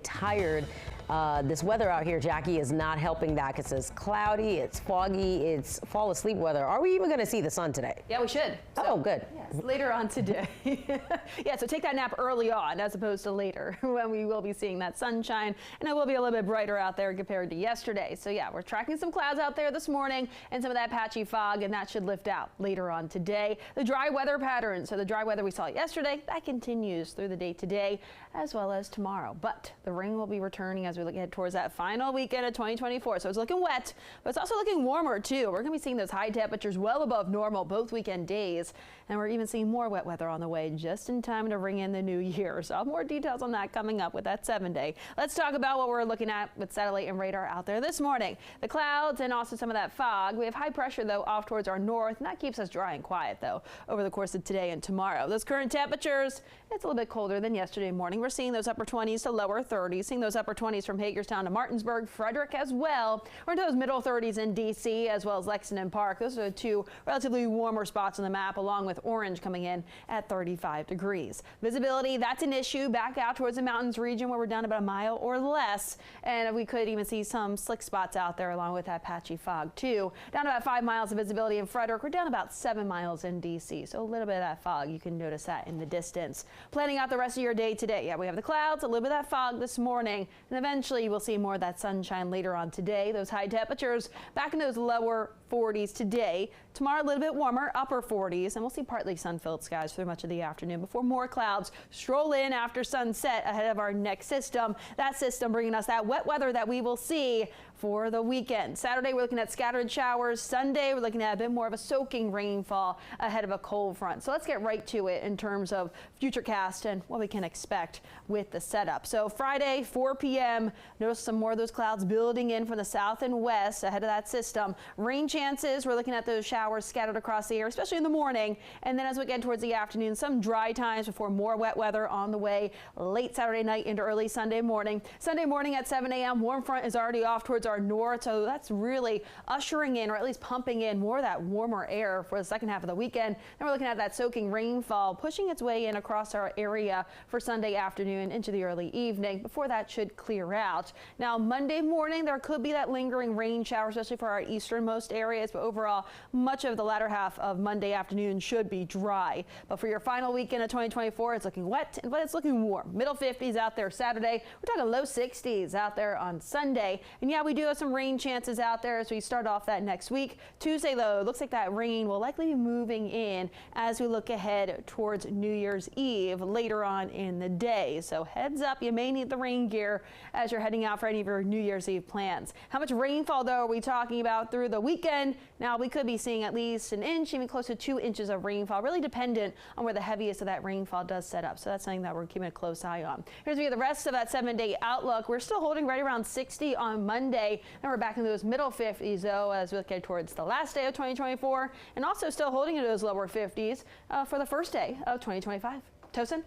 Tired. This weather out here, Jackie, is not helping that because it's cloudy, it's foggy, it's fall asleep weather. Are we even going to see the sun today? Yeah, we should. Oh, good. Yes, later on today. Yeah, so take that nap early on as opposed to later when we will be seeing that sunshine, and it will be a little bit brighter out there compared to yesterday. So yeah, we're tracking some clouds out there this morning and some of that patchy fog, and that should lift out later on today. The dry weather pattern, so the dry weather we saw yesterday, that continues through the day today as well as tomorrow. But the rain will be returning as we look ahead towards that final weekend of 2024. So it's looking wet, but it's also looking warmer too. We're going to be seeing those high temperatures well above normal both weekend days, and we're even seeing more wet weather on the way just in time to ring in the new year. So I'll have more details on that coming up with that 7-day. Let's talk about what we're looking at with satellite and radar out there this morning. The clouds and also some of that fog. We have high pressure though off towards our north, and that keeps us dry and quiet though over the course of today and tomorrow. Those current temperatures, it's a little bit colder than yesterday morning. We're seeing those upper 20s to lower 30s, seeing those upper 20s from Hagerstown to Martinsburg, Frederick as well. We're into those middle 30s in D.C. as well as Lexington Park. Those are the two relatively warmer spots on the map, along with Orange coming in at 35 degrees. Visibility, that's an issue back out towards the mountains region where we're down about a mile or less, and we could even see some slick spots out there along with that patchy fog too. Down about 5 miles of visibility in Frederick. We're down about 7 miles in D.C. So a little bit of that fog, you can notice that in the distance. Planning out the rest of your day today. Yeah, we have the clouds, a little bit of that fog this morning, and eventually we'll see more of that sunshine later on today. Those high temperatures back in those lower 40s today. Tomorrow a little bit warmer, upper 40s, and we'll see partly sun-filled skies through much of the afternoon before more clouds stroll in after sunset ahead of our next system. That system bringing us that wet weather that we will see for the weekend. Saturday we're looking at scattered showers. Sunday we're looking at a bit more of a soaking rainfall ahead of a cold front. So let's get right to it in terms of futurecast and what we can expect with the setup. So Friday 4 p.m. notice some more of those clouds building in from the south and west ahead of that system. Rain chances, we're looking at those showers scattered across the air, especially in the morning, and then as we get towards the afternoon, some dry times before more wet weather on the way late Saturday night into early Sunday morning. Sunday morning at 7 a.m. warm front is already off towards our north, so that's really ushering in, or at least pumping in, more of that warmer air for the second half of the weekend. And we're looking at that soaking rainfall pushing its way in across our area for Sunday afternoon into the early evening before that should clear out. Now Monday morning there could be that lingering rain shower, especially for our easternmost areas, but overall much of the latter half of Monday afternoon should be dry. But for your final weekend of 2024, it's looking wet, but it's looking warm. Middle 50s out there Saturday. We're talking low 60s out there on Sunday. And yeah, we do have some rain chances out there as we start off that next week. Tuesday though, looks like that rain will likely be moving in as we look ahead towards New Year's Eve later on in the day. So heads up, you may need the rain gear as you're heading out for any of your New Year's Eve plans. How much rainfall though are we talking about through the weekend? Now we could be seeing at least an inch, even close to 2 inches of rainfall, really dependent on where the heaviest of that rainfall does set up. So that's something that we're keeping a close eye on. Here's the rest of that 7-day outlook. We're still holding right around 60 on Monday. Then we're back into those middle 50s though as we look towards the last day of 2024, and also still holding into those lower 50s for the first day of 2025. Tosin?